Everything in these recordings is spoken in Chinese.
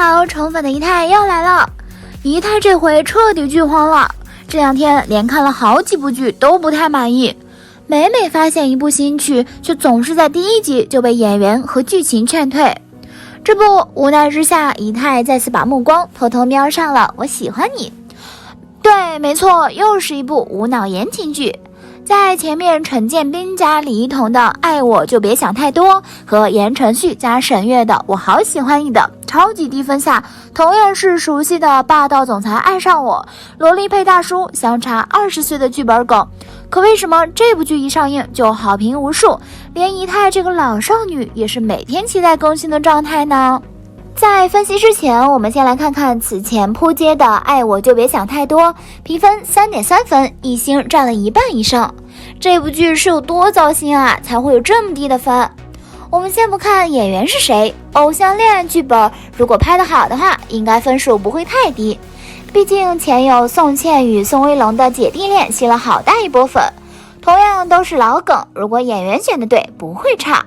好，宠粉的姨太又来了。姨太这回彻底剧荒了，这两天连看了好几部剧都不太满意，每发现一部新剧，却总是在第一集就被演员和剧情劝退。这不，无奈之下，姨太再次把目光偷偷瞄上了《我喜欢你》。对，没错，又是一部无脑言情剧。在前面陈建斌加李一桐的《爱我就别想太多》和言承旭加沈月的《我好喜欢你》的超级低分下，同样是熟悉的霸道总裁爱上我、萝莉配大叔相差20岁的剧本梗，可为什么这部剧一上映就好评无数，连姨太这个老少女也是每天期待更新的状态呢？在分析之前，我们先来看看此前扑街的《爱我就别想太多》，评分3.3分，一星占了一半以上。这部剧是有多糟心啊，才会有这么低的分？我们先不看演员是谁，偶像恋爱剧本如果拍得好的话，应该分数不会太低。毕竟前有宋茜与宋威龙的姐弟恋吸了好大一波粉，同样都是老梗，如果演员选的对，不会差。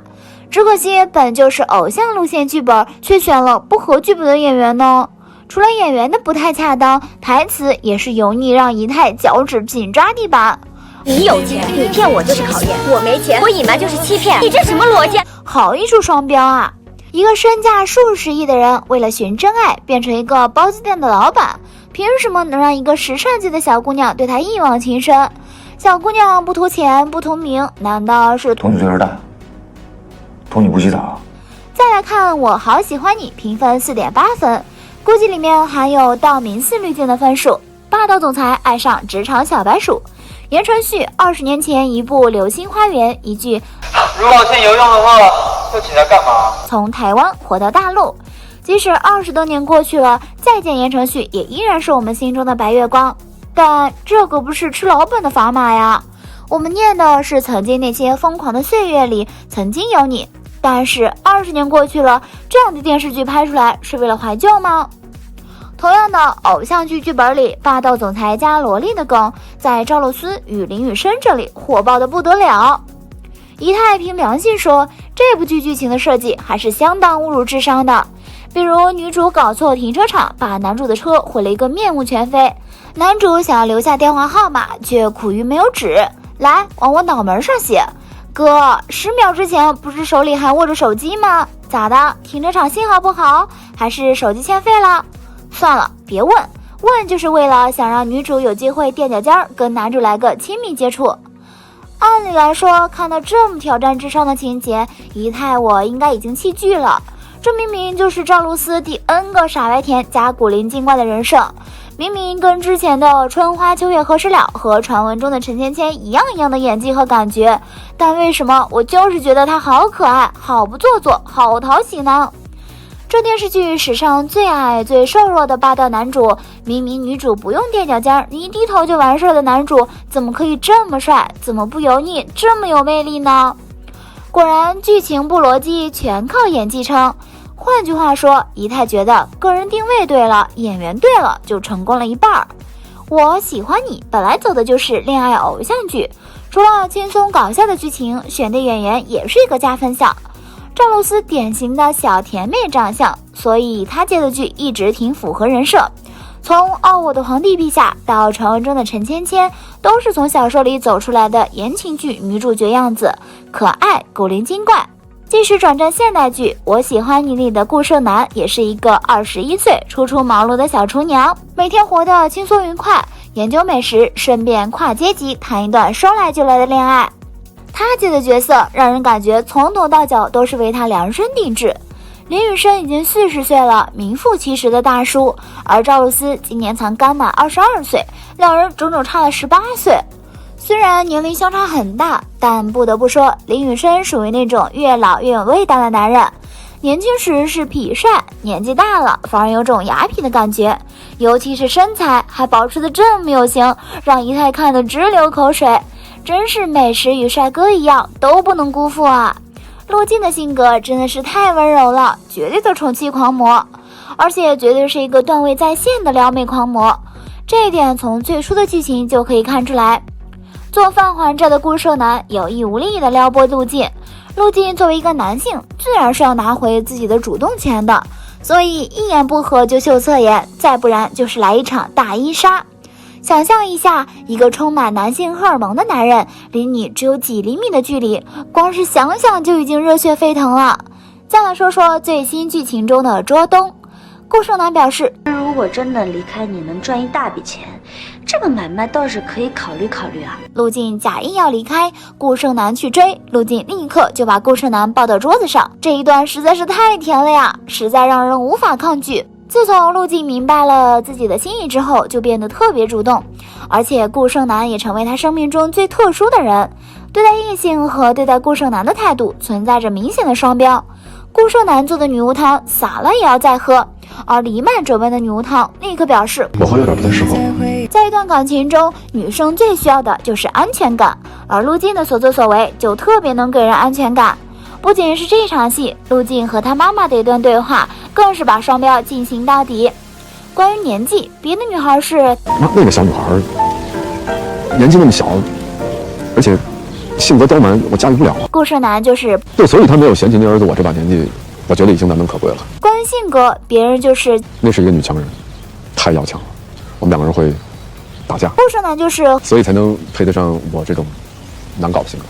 只可惜本就是偶像路线剧本，却选了不合剧本的演员呢。除了演员的不太恰当，台词也是油腻，让姨太脚趾紧抓地板。你有钱，你骗我就是考验；我没钱，我隐瞒就是欺骗。你这什么逻辑？好一出双标啊！一个身价数十亿的人，为了寻真爱，变成一个包子店的老板，凭什么能让一个时尚界的小姑娘对他一往情深？小姑娘不图钱，不图名，难道是图你岁数大？图你不洗澡？再来看《我好喜欢你》，评分4.8分，估计里面含有道明寺滤镜的分数。霸道总裁爱上职场小白鼠。言承旭20年前一部《流星花园》，一句如果现有用的话，会请他干嘛？从台湾火到大陆。即使20多年过去了，再见言承旭也依然是我们心中的白月光。但这可不是吃老本的砝码呀！我们念的是曾经那些疯狂的岁月里曾经有你，但是20年过去了，这样的电视剧拍出来是为了怀旧吗？同样的偶像剧剧本里，霸道总裁加萝莉的梗，在赵露思与林雨申这里火爆的不得了。姨太凭良心说，这部剧剧情的设计还是相当侮辱智商的。比如女主搞错停车场，把男主的车毁了一个面目全非，男主想要留下电话号码，却苦于没有纸，来往我脑门上写。哥，10秒之前不是手里还握着手机吗？咋的？停车场信号不好，还是手机欠费了？算了，别问，问就是为了想让女主有机会垫脚尖跟男主来个亲密接触。按理来说，看到这么挑战智商的情节，姨太我应该已经弃剧了。这明明就是赵露思第 N 个傻白甜加古灵精怪的人设，明明跟之前的春花秋月何时了和传闻中的陈芊芊一样的演技和感觉，但为什么我就是觉得她好可爱，好不做作，好讨喜呢？这电视剧史上最矮最瘦弱的霸道男主，明明女主不用垫脚尖，你一低头就完事的男主，怎么可以这么帅，怎么不油腻，这么有魅力呢？果然剧情不逻辑，全靠演技撑。换句话说，姨太觉得个人定位对了，演员对了，就成功了一半。我喜欢你本来走的就是恋爱偶像剧，除了轻松搞笑的剧情，选的演员也是一个加分项。赵露思典型的小甜妹长相，所以她接的剧一直挺符合人设。从傲我的皇帝陛下到传闻中的陈芊芊，都是从小说里走出来的言情剧女主角样子，可爱古灵精怪。即使转战现代剧，《我喜欢你》里的顾胜男也是一个21岁初出茅庐的小厨娘，每天活得轻松愉快，研究美食，顺便跨阶级谈一段说来就来的恋爱。他接的角色让人感觉从头到脚都是为他量身定制。林雨申已经40岁了，名副其实的大叔，而赵露思今年才刚满22岁，两人整整差了18岁。虽然年龄相差很大，但不得不说，林雨申属于那种越老越有味道的男人。年轻时是痞帅，年纪大了反而有种雅痞的感觉，尤其是身材还保持得这么有型，让姨太看得直流口水。真是美食与帅哥一样，都不能辜负啊！陆晋的性格真的是太温柔了，绝对的宠妻狂魔，而且绝对是一个段位在线的撩妹狂魔。这一点从最初的剧情就可以看出来。做饭还债的顾胜男有意无力的撩拨陆晋，陆晋作为一个男性，自然是要拿回自己的主动权的。所以一言不合就秀侧颜，再不然就是来一场大衣杀。想象一下，一个充满男性荷尔蒙的男人离你只有几厘米的距离，光是想想就已经热血沸腾了。再来说说最新剧情中的捉东。顾胜男表示，如果真的离开你能赚一大笔钱，这个买卖倒是可以考虑考虑啊。陆晋假意要离开，顾胜男去追，陆晋立刻就把顾胜男抱到桌子上，这一段实在是太甜了呀，实在让人无法抗拒。自从陆晋明白了自己的心意之后，就变得特别主动，而且顾胜男也成为他生命中最特殊的人。对待异性和对待顾胜男的态度存在着明显的双标。顾胜男做的女巫汤洒了也要再喝，而黎曼准备的女巫汤立刻表示，我喝有点不太适合。在一段感情中，女生最需要的就是安全感，而陆晋的所作所为就特别能给人安全感。不仅是这场戏，陆晋和他妈妈的一段对话更是把双标进行到底。关于年纪，别的女孩是那个小女孩年纪那么小，而且性格刁蛮，我驾驭不了。顾胜男就是对，所以他没有嫌弃你儿子，我这把年纪，我觉得已经难能可贵了。关于性格，别人就是那是一个女强人，太要强了，我们两个人会打架。顾胜男就是所以才能配得上我这种难搞的性格，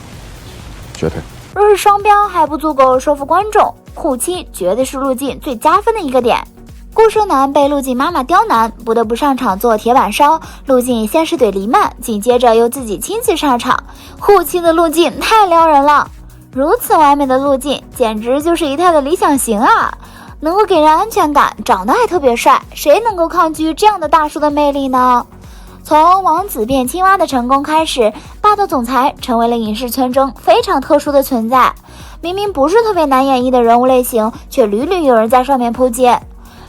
绝配。若是双标还不足够说服观众，护妻绝对是陆晋最加分的一个点。顾胜男被陆晋妈妈刁难，不得不上场做铁板烧。陆晋先是怼黎曼，紧接着又自己亲自上场，护妻的陆晋太撩人了。如此完美的陆晋，简直就是姨太的理想型啊！能够给人安全感，长得还特别帅，谁能够抗拒这样的大叔的魅力呢？从王子变青蛙的成功开始，霸道总裁成为了影视圈中非常特殊的存在。明明不是特别难演绎的人物类型，却屡屡有人在上面扑街。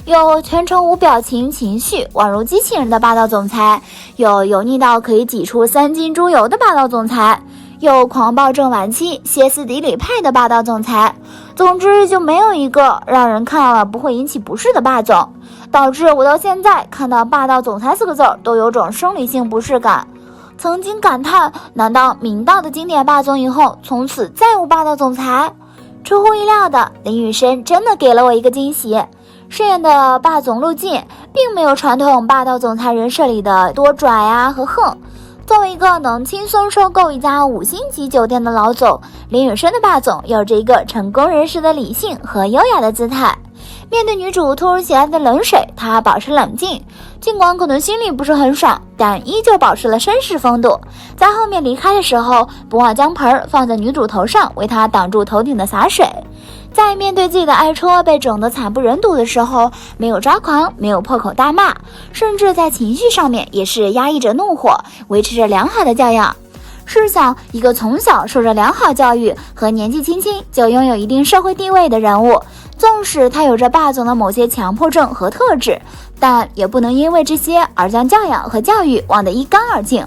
有全程无表情情绪宛如机器人的霸道总裁，有油腻到可以挤出3斤猪油的霸道总裁，有狂暴症晚期歇斯底里派的霸道总裁。总之就没有一个让人看了不会引起不适的霸总，导致我到现在看到霸道总裁4个字都有种生理性不适感。曾经感叹，难道明道的经典霸总以后从此再无霸道总裁？出乎意料的，林雨申真的给了我一个惊喜。饰演的霸总陆晋并没有传统霸道总裁人设里的多拽啊和横。作为一个能轻松收购一家5星级酒店的老总，林雨申的霸总有着一个成功人士的理性和优雅的姿态。面对女主突如其来的冷水，他保持冷静，尽管可能心里不是很爽，但依旧保持了绅士风度。在后面离开的时候，不忘将盆放在女主头上，为她挡住头顶的洒水。在面对自己的爱车被整得惨不忍睹的时候，没有抓狂，没有破口大骂，甚至在情绪上面也是压抑着怒火，维持着良好的教养。试想，一个从小受着良好教育和年纪轻轻就拥有一定社会地位的人物，纵使他有着霸总的某些强迫症和特质，但也不能因为这些而将教养和教育忘得一干二净。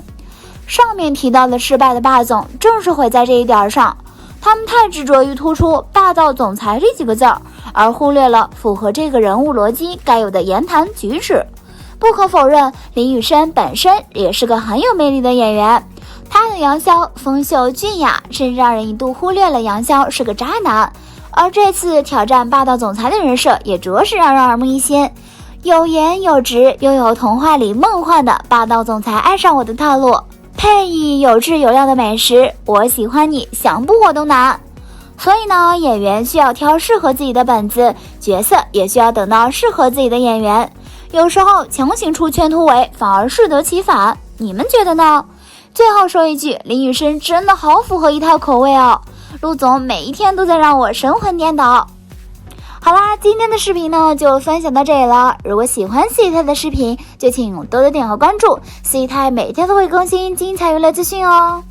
上面提到的失败的霸总正是毁在这一点上，他们太执着于突出霸道总裁这几个字儿，而忽略了符合这个人物逻辑该有的言谈举止。不可否认，林雨申本身也是个很有魅力的演员，他的杨逍风秀俊雅，甚至让人一度忽略了杨逍是个渣男。而这次挑战霸道总裁的人设也着实让人耳目一新，有颜有直，拥有童话里梦幻的霸道总裁爱上我的套路，配以有质有量的美食，我喜欢你想不火都难。所以呢，演员需要挑适合自己的本子，角色也需要等到适合自己的演员。有时候强行出圈突围反而适得其反，你们觉得呢？最后说一句，林雨申真的好符合一套口味哦，陆总每一天都在让我神魂颠倒。好啦，今天的视频呢就分享到这里了。如果喜欢四姨太的视频，就请多多点个关注，四姨太每天都会更新精彩娱乐资讯哦。